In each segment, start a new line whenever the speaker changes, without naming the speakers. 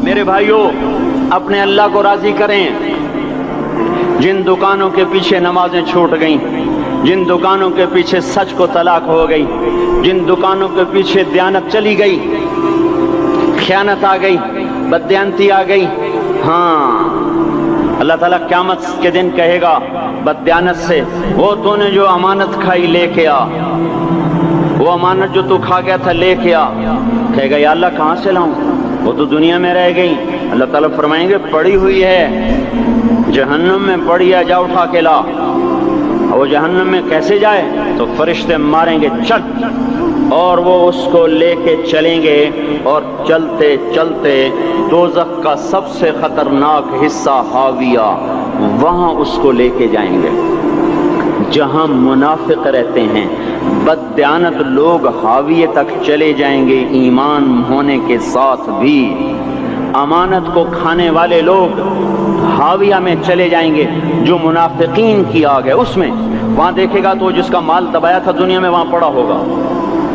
میرے بھائیوں، اپنے اللہ کو راضی کریں۔ جن دکانوں کے پیچھے نمازیں چھوٹ گئیں، جن دکانوں کے پیچھے سچ کو طلاق ہو گئی، جن دکانوں کے پیچھے دیانت چلی گئی، خیانت آ گئی، بددیانتی آ گئی، ہاں اللہ تعالیٰ قیامت کے دن کہے گا بددیانت سے، وہ تو نے جو امانت کھائی لے کے آ، وہ امانت جو تو کھا گیا تھا لے کے آ۔ کہے گا یا اللہ کہاں سے لاؤں، وہ تو دنیا میں رہ گئی۔ اللہ تعالیٰ فرمائیں گے پڑی ہوئی ہے جہنم میں، پڑی ہے، جا اٹھا کے لا۔ وہ جہنم میں کیسے جائے؟ تو فرشتے ماریں گے چل، اور وہ اس کو لے کے چلیں گے، اور چلتے چلتے دوزخ کا سب سے خطرناک حصہ حاویہ، وہاں اس کو لے کے جائیں گے جہاں منافق رہتے ہیں۔ بددیانت لوگ حاویے تک چلے جائیں گے ایمان ہونے کے ساتھ بھی۔ امانت کو کھانے والے لوگ حاویہ میں چلے جائیں گے، جو منافقین کی آگ ہے اس میں۔ وہاں دیکھے گا تو جس کا مال دبایا تھا دنیا میں وہاں پڑا ہوگا،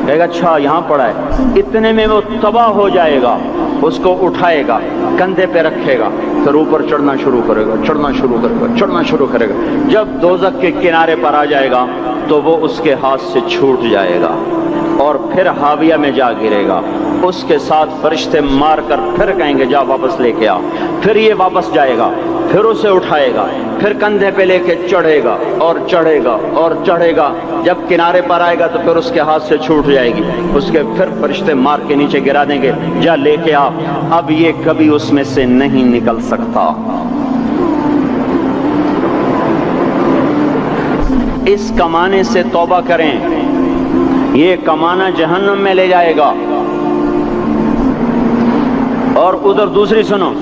کہے گا اچھا یہاں پڑا ہے، اتنے میں وہ تباہ ہو جائے گا، اس کو اٹھائے گا، کندھے پہ رکھے گا، پھر اوپر چڑھنا شروع کرے گا، چڑھنا شروع کرے گا، چڑھنا شروع کرے گا۔ جب دوزخ کے کنارے پر آ جائے گا تو وہ اس کے ہاتھ سے چھوٹ جائے گا اور پھر حاویہ میں جا گرے گا۔ اس کے ساتھ فرشتے مار کر پھر کہیں گے جا واپس لے کے آ، پھر یہ واپس جائے گا، پھر اسے اٹھائے گا، پھر کندھے پہ لے کے چڑھے گا اور چڑھے گا اور چڑھے گا۔ جب کنارے پر آئے گا تو پھر اس کے ہاتھ سے چھوٹ جائے گی، اس کے پھر فرشتے مار کے نیچے گرا دیں گے، جا لے کے آ۔ اب یہ کبھی اس میں سے نہیں نکل سکتا۔ اس کمانے سے توبہ کریں، یہ کمانا جہنم میں لے جائے گا۔ اور ادھر دوسری سنو،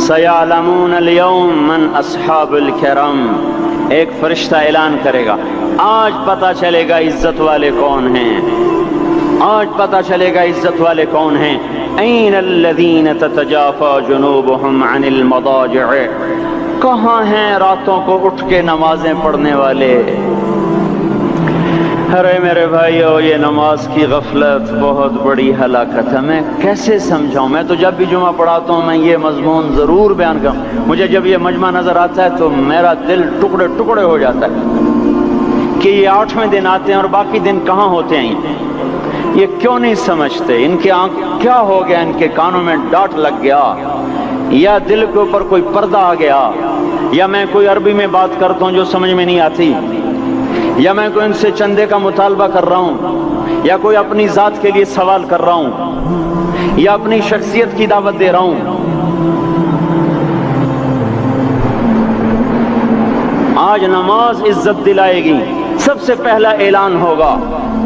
سَيَعْلَمُونَ الْيَوْمَ مَنْ أَصْحَابُ الْكِرَامِ، ایک فرشتہ اعلان کرے گا آج پتہ چلے گا عزت والے کون ہیں، آج پتہ چلے گا عزت والے کون ہیں۔ أَيْنَ الَّذِينَ تَتَجَافَى جُنُوبُهُمْ عَنِ الْمَضَاجِعِ، کہاں ہیں راتوں کو اٹھ کے نمازیں پڑھنے والے؟ ارے میرے بھائیو، یہ نماز کی غفلت بہت بڑی ہلاکت ہے۔ میں کیسے سمجھاؤں؟ میں تو جب بھی جمعہ پڑھاتا ہوں میں یہ مضمون ضرور بیان کروں۔ مجھے جب یہ مجمع نظر آتا ہے تو میرا دل ٹکڑے ٹکڑے ہو جاتا ہے کہ یہ 8ویں دن آتے ہیں اور باقی دن کہاں ہوتے ہیں۔ یہ کیوں نہیں سمجھتے؟ ان کے آنکھ کیا ہو گیا؟ ان کے کانوں میں ڈاٹ لگ گیا، یا دل کے اوپر کوئی پردہ آ گیا، یا میں کوئی عربی میں بات کرتا ہوں جو سمجھ میں نہیں آتی، یا میں کوئی ان سے چندے کا مطالبہ کر رہا ہوں، یا کوئی اپنی ذات کے لیے سوال کر رہا ہوں، یا اپنی شخصیت کی دعوت دے رہا ہوں۔ آج نماز عزت دلائے گی، سب سے پہلا اعلان ہوگا،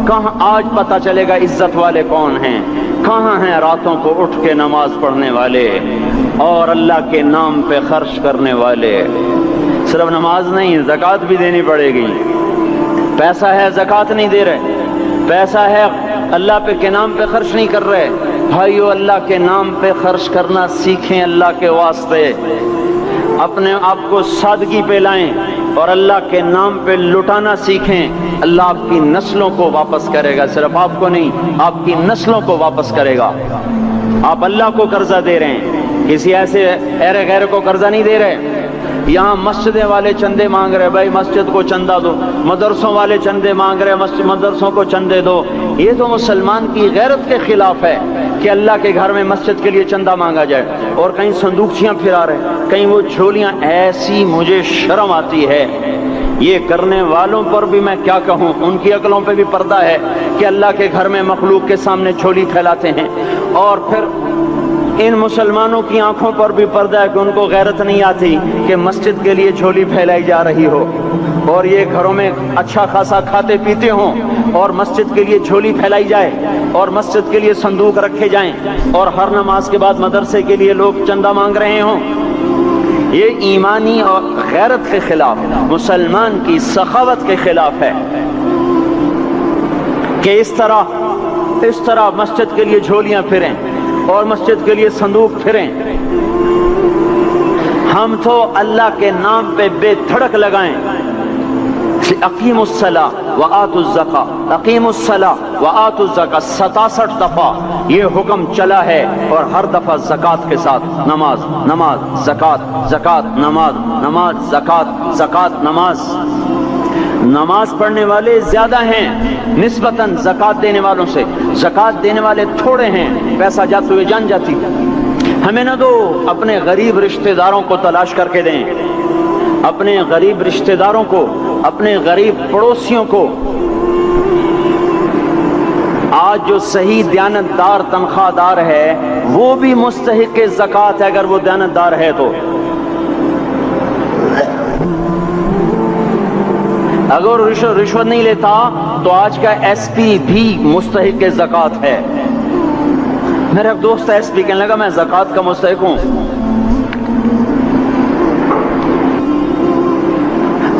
کہاں آج پتہ چلے گا عزت والے کون ہیں، کہاں ہیں راتوں کو اٹھ کے نماز پڑھنے والے اور اللہ کے نام پہ خرچ کرنے والے۔ صرف نماز نہیں، زکوٰۃ بھی دینی پڑے گی۔ پیسہ ہے زکوٰۃ نہیں دے رہے، پیسہ ہے اللہ پہ کے نام پہ خرچ نہیں کر رہے۔ بھائیو، اللہ کے نام پہ خرچ کرنا سیکھیں، اللہ کے واسطے اپنے آپ کو سادگی پہ لائیں اور اللہ کے نام پہ لٹانا سیکھیں۔ اللہ آپ کی نسلوں کو واپس کرے گا، صرف آپ کو نہیں، آپ کی نسلوں کو واپس کرے گا۔ آپ اللہ کو قرضہ دے رہے ہیں، کسی ایسے غیر کو قرضہ نہیں دے رہے۔ یہاں مسجدیں والے چندے مانگ رہے، بھائی مسجد کو چندہ دو، مدرسوں والے چندے مانگ رہے، مدرسوں کو چندے دو۔ یہ تو مسلمان کی غیرت کے خلاف ہے کہ اللہ کے گھر میں مسجد کے لیے چندہ مانگا جائے، اور کہیں صندوقچیاں پھرا رہے، کہیں وہ جھولیاں۔ ایسی مجھے شرم آتی ہے۔ یہ کرنے والوں پر بھی میں کیا کہوں، ان کی عقلوں پہ بھی پردہ ہے کہ اللہ کے گھر میں مخلوق کے سامنے جھولی پھیلاتے ہیں، اور پھر ان مسلمانوں کی آنکھوں پر بھی پردہ ہے کہ ان کو غیرت نہیں آتی کہ مسجد کے لیے جھولی پھیلائی جا رہی ہو، اور یہ گھروں میں اچھا خاصا کھاتے پیتے ہوں اور مسجد کے لیے جھولی پھیلائی جائے اور مسجد کے لیے صندوق رکھے جائیں، اور ہر نماز کے بعد مدرسے کے لیے لوگ چندہ مانگ رہے ہوں۔ یہ ایمانی اور غیرت کے خلاف، مسلمان کی سخاوت کے خلاف ہے کہ اس طرح مسجد کے لیے جھولیاں پھریں اور مسجد کے لیے صندوق پھریں۔ ہم تو اللہ کے نام پہ بے دھڑک لگائیں، اقیموا الصلاۃ وآتوا الزکاۃ اقیموا الصلاۃ وآتوا الزکاۃ 67 دفعہ یہ حکم چلا ہے، اور ہر دفعہ زکوٰۃ کے ساتھ نماز نماز زکوٰۃ زکوٰۃ نماز نماز زکوٰۃ زکوٰۃ نماز۔ نماز پڑھنے والے زیادہ ہیں نسبتاً زکوٰۃ دینے والوں سے، زکوٰۃ دینے والے تھوڑے ہیں، پیسہ جاتے ہوئے جان جاتی۔ ہمیں نہ دو، اپنے غریب رشتہ داروں کو تلاش کر کے دیں، اپنے غریب رشتہ داروں کو، اپنے غریب پڑوسیوں کو۔ آج جو صحیح دیانتدار تنخواہ دار ہے وہ بھی مستحق زکوٰۃ ہے اگر وہ دیانتدار ہے تو۔ اگر رشوت نہیں لیتا تو آج کا ایس پی بھی مستحق زکوٰۃ ہے۔ میرا ایک دوست ایس پی کہنے لگا میں زکوٰۃ کا مستحق ہوں،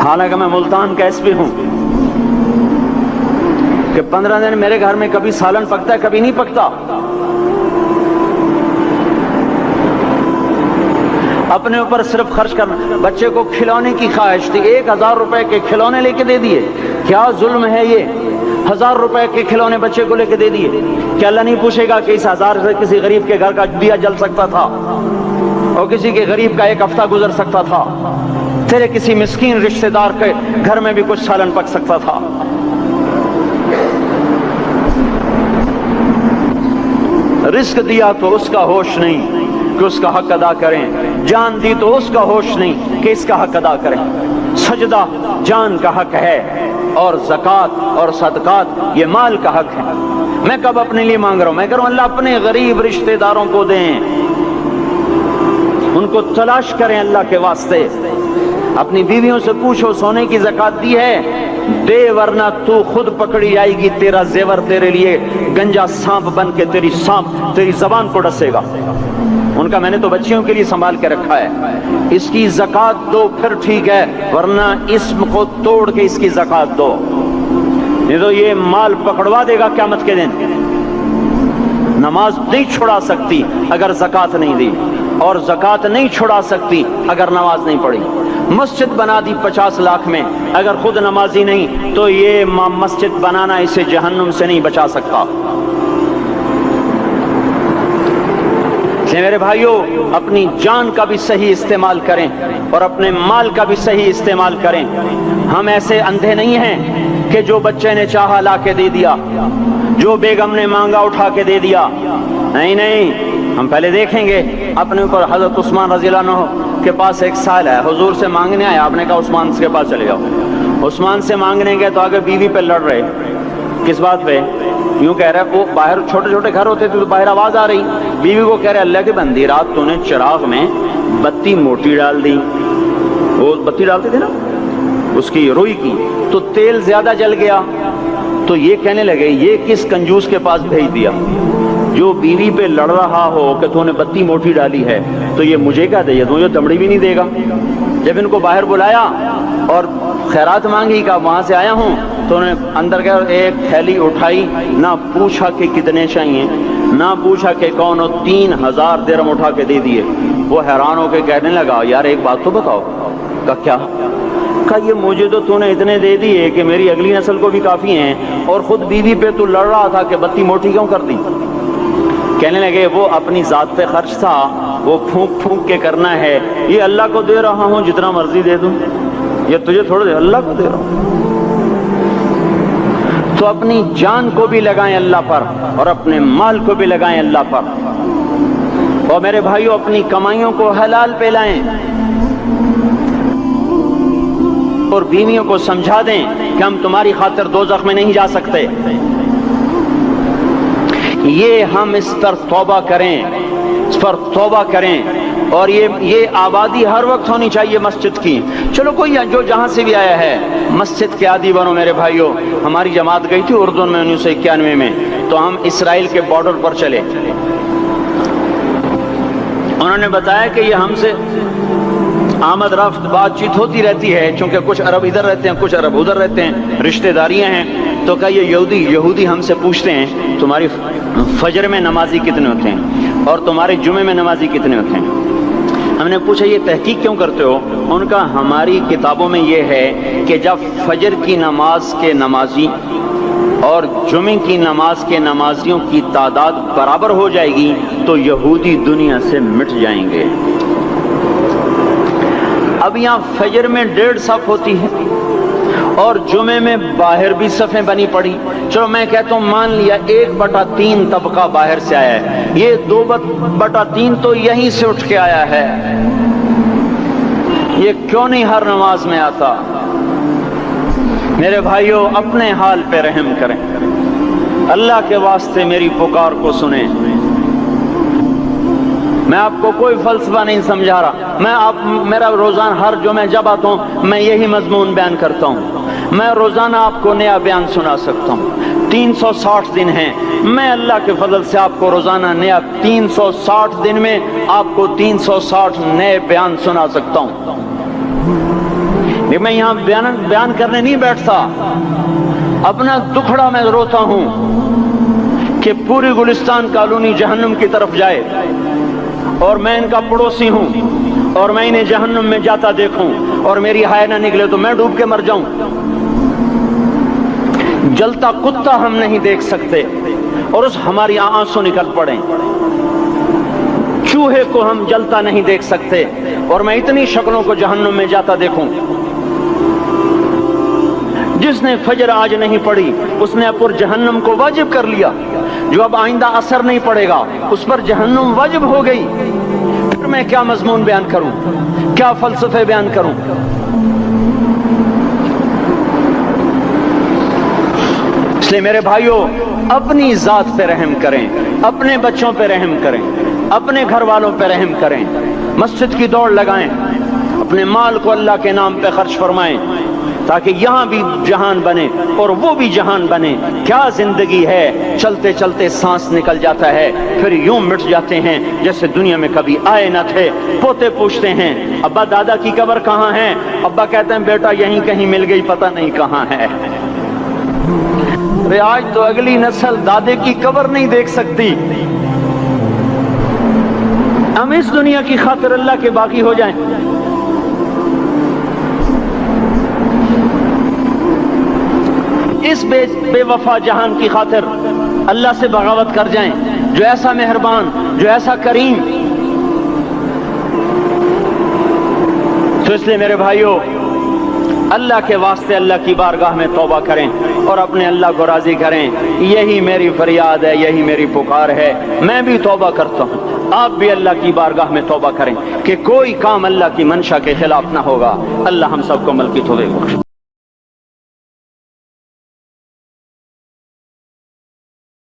حالانکہ میں ملتان کا ایس پی ہوں، کہ 15 دن میرے گھر میں کبھی سالن پکتا ہے کبھی نہیں پکتا۔ اپنے اوپر صرف خرچ کرنا۔ بچے کو کھلونے کی خواہش تھی، 1000 روپے کے کھلونے لے کے دے دیے، کیا ظلم ہے یہ؟ 1000 روپے کے کھلونے بچے کو لے کے دے دیے، کیا اللہ نہیں پوچھے گا کہ اس 1000 سے کسی غریب کے گھر کا دیا جل سکتا تھا، اور کسی کے غریب کا ایک ہفتہ گزر سکتا تھا، تیرے کسی مسکین رشتہ دار کے گھر میں بھی کچھ سالن پک سکتا تھا۔ رزق دیا تو اس کا ہوش نہیں کہ اس کا حق ادا کریں، جان دی تو اس کا ہوش نہیں کہ اس کا حق ادا کریں۔ سجدہ جان کا حق ہے، اور زکوٰۃ اور صدقات یہ مال کا حق ہے۔ میں کب اپنے لیے مانگ رہا ہوں؟ میں کہہ رہا ہوں اللہ اپنے غریب رشتہ داروں کو دیں، ان کو تلاش کریں اللہ کے واسطے۔ اپنی بیویوں سے پوچھو سونے کی زکوٰۃ دی ہے؟ دے، ورنہ تو خود پکڑی جائے گی، تیرا زیور تیرے لیے گنجا سانپ بن کے تیری زبان کو ڈسے گا۔ ان کا میں نے تو بچیوں کے لیے سنبھال کے رکھا ہے، اس کی زکوٰۃ دو پھر ٹھیک ہے، ورنہ اسم کو توڑ کے اس کی زکوٰۃ دو، نہیں تو یہ مال پکڑوا دے گا قیامت کے دن۔ نماز نہیں چھڑا سکتی اگر زکوٰۃ نہیں دی، اور زکوٰۃ نہیں چھڑا سکتی اگر نماز نہیں پڑھی۔ مسجد بنا دی 50 لاکھ میں، اگر خود نمازی نہیں تو یہ مسجد بنانا اسے جہنم سے نہیں بچا سکتا۔ میرے بھائیوں، اپنی جان کا بھی صحیح استعمال کریں اور اپنے مال کا بھی صحیح استعمال کریں۔ ہم ایسے اندھے نہیں ہیں کہ جو بچے نے چاہا لا کے دے دیا، جو بیگم نے مانگا اٹھا کے دے دیا، نہیں نہیں، ہم پہلے دیکھیں گے اپنے اوپر۔ حضرت عثمان رضی اللہ عنہ کے پاس ایک سائل ہے، حضور سے مانگنے آیا، آپ نے کہا عثمان کے پاس چلے جاؤ۔ عثمان سے مانگنے گئے تو آگے بیوی پہ لڑ رہے، کس بات پہ؟ یوں کہہ رہے، وہ باہر چھوٹے چھوٹے گھر ہوتے تھے تو باہر آواز آ رہی، بیوی کو کہہ رہے اللہ کی بندی رات تو نے چراغ میں بتی موٹی ڈال دی، وہ بتی ڈالتے تھے نا اس کی روئی کی، تو تیل زیادہ جل گیا، تو یہ کہنے لگے یہ کس کنجوس کے پاس بھیج دیا؟ جو بیوی پہ لڑ رہا ہو کہ تو نے بتی موٹی ڈالی ہے تو یہ مجھے کیا دے گا؟ تو یہ دمڑی بھی نہیں دے گا۔ جب ان کو باہر بلایا اور خیرات مانگی کہ وہاں سے آیا ہوں، تو انہوں نے اندر گیا، ایک تھیلی اٹھائی، نہ پوچھا کہ کتنے چاہیے، نہ پوچھا کہ کون ہو، 3000 درہم اٹھا کے دے دیے۔ وہ حیران ہو کے کہنے لگا یار ایک بات تو بتاؤ۔ کہا کیا؟ کہا یہ مجھے تو نے اتنے دے دیے کہ میری اگلی نسل کو بھی کافی ہیں، اور خود بیوی پہ تو لڑ رہا تھا کہ بتی موٹی کیوں کر دی؟ کہنے لگے وہ اپنی ذات پہ خرچ تھا، وہ پھونک پھونک کے کرنا ہے، یہ اللہ کو دے رہا ہوں جتنا مرضی دے دوں، یہ تجھے تھوڑا دے، اللہ کو دے رہا ہوں۔ تو اپنی جان کو بھی لگائیں اللہ پر، اور اپنے مال کو بھی لگائیں اللہ پر۔ اور میرے بھائیوں، اپنی کمائیوں کو حلال پہ لائیں، اور بیویوں کو سمجھا دیں کہ ہم تمہاری خاطر دوزخ میں نہیں جا سکتے۔ یہ ہم اس پر توبہ کریں، اس پر توبہ کریں، اور یہ آبادی ہر وقت ہونی چاہیے مسجد کی۔ چلو کوئی جو جہاں سے بھی آیا ہے مسجد کے عادی بنو میرے بھائیوں۔ ہماری جماعت گئی تھی اردن میں 1991 میں، تو ہم اسرائیل کے بارڈر پر چلے۔ انہوں نے بتایا کہ یہ ہم سے آمد رفت بات چیت ہوتی رہتی ہے، چونکہ کچھ عرب ادھر رہتے ہیں کچھ عرب ادھر رہتے ہیں، رشتہ داریاں ہیں۔ تو کہا یہ یہودی ہم سے پوچھتے ہیں تمہاری فجر میں نمازی کتنے ہوتے ہیں اور تمہارے جمعے میں نمازی کتنے ہوتے ہیں؟ ہم نے پوچھا یہ تحقیق کیوں کرتے ہو؟ ان کا ہماری کتابوں میں یہ ہے کہ جب فجر کی نماز کے نمازی اور جمعے کی نماز کے نمازیوں کی تعداد برابر ہو جائے گی تو یہودی دنیا سے مٹ جائیں گے۔ اب یہاں فجر میں 1.5 صف ہوتی ہے اور جمعے میں باہر بھی صفیں بنی پڑی، چلو میں کہتا ہوں مان لیا 1/3 طبقہ باہر سے آیا ہے، یہ 2/3 تو یہیں سے اٹھ کے آیا ہے، یہ کیوں نہیں ہر نماز میں آتا؟ میرے بھائیوں اپنے حال پہ رحم کریں، اللہ کے واسطے میری پکار کو سنیں۔ میں آپ کو کوئی فلسفہ نہیں سمجھا رہا، میرا روزانہ ہر جمعہ جب آتا ہوں میں یہی مضمون بیان کرتا ہوں، میں روزانہ آپ کو نیا بیان سنا سکتا ہوں۔ 360 دن ہیں، میں اللہ کے فضل سے آپ کو روزانہ نیا 360 دن میں آپ کو 360 نئے بیان سنا سکتا ہوں۔ میں یہاں بیان کرنے نہیں بیٹھتا، اپنا دکھڑا میں روتا ہوں کہ پوری گلستان کالونی جہنم کی طرف جائے اور میں ان کا پڑوسی ہوں اور میں انہیں جہنم میں جاتا دیکھوں اور میری ہائے نہ نکلے تو میں ڈوب کے مر جاؤں۔ جلتا کتا ہم نہیں دیکھ سکتے اور اس ہماری آنسو نکل پڑیں، چوہے کو ہم جلتا نہیں دیکھ سکتے اور میں اتنی شکلوں کو جہنم میں جاتا دیکھوں۔ جس نے فجر آج نہیں پڑھی اس نے پر جہنم کو واجب کر لیا، جو اب آئندہ اثر نہیں پڑے گا اس پر جہنم واجب ہو گئی۔ پھر میں کیا مضمون بیان کروں، کیا فلسفے بیان کروں؟ اس لیے میرے بھائیوں اپنی ذات پہ رحم کریں، اپنے بچوں پہ رحم کریں، اپنے گھر والوں پہ رحم کریں، مسجد کی دوڑ لگائیں، اپنے مال کو اللہ کے نام پہ خرچ فرمائیں تاکہ یہاں بھی جہان بنے اور وہ بھی جہان بنے۔ کیا زندگی ہے، چلتے چلتے سانس نکل جاتا ہے پھر یوں مٹ جاتے ہیں جیسے دنیا میں کبھی آئے نہ تھے۔ پوتے پوچھتے ہیں ابا دادا کی قبر کہاں ہے؟ ابا کہتے ہیں بیٹا یہیں کہیں مل گئی، پتہ نہیں کہاں ہے۔ آج تو اگلی نسل دادے کی قبر نہیں دیکھ سکتی، ہم اس دنیا کی خاطر اللہ کے باقی ہو جائیں۔ اس بے وفا جہان کی خاطر اللہ سے بغاوت کر جائیں جو ایسا مہربان، جو ایسا کریم۔ تو اس لیے میرے بھائیوں اللہ کے واسطے اللہ کی بارگاہ میں توبہ کریں اور اپنے اللہ کو راضی کریں۔ یہی میری فریاد ہے، یہی میری پکار ہے۔ میں بھی توبہ کرتا ہوں، آپ بھی اللہ کی بارگاہ میں توبہ کریں کہ کوئی کام اللہ کی منشا کے خلاف نہ ہوگا۔ اللہ ہم سب کو عمل کی توفیق بخشے۔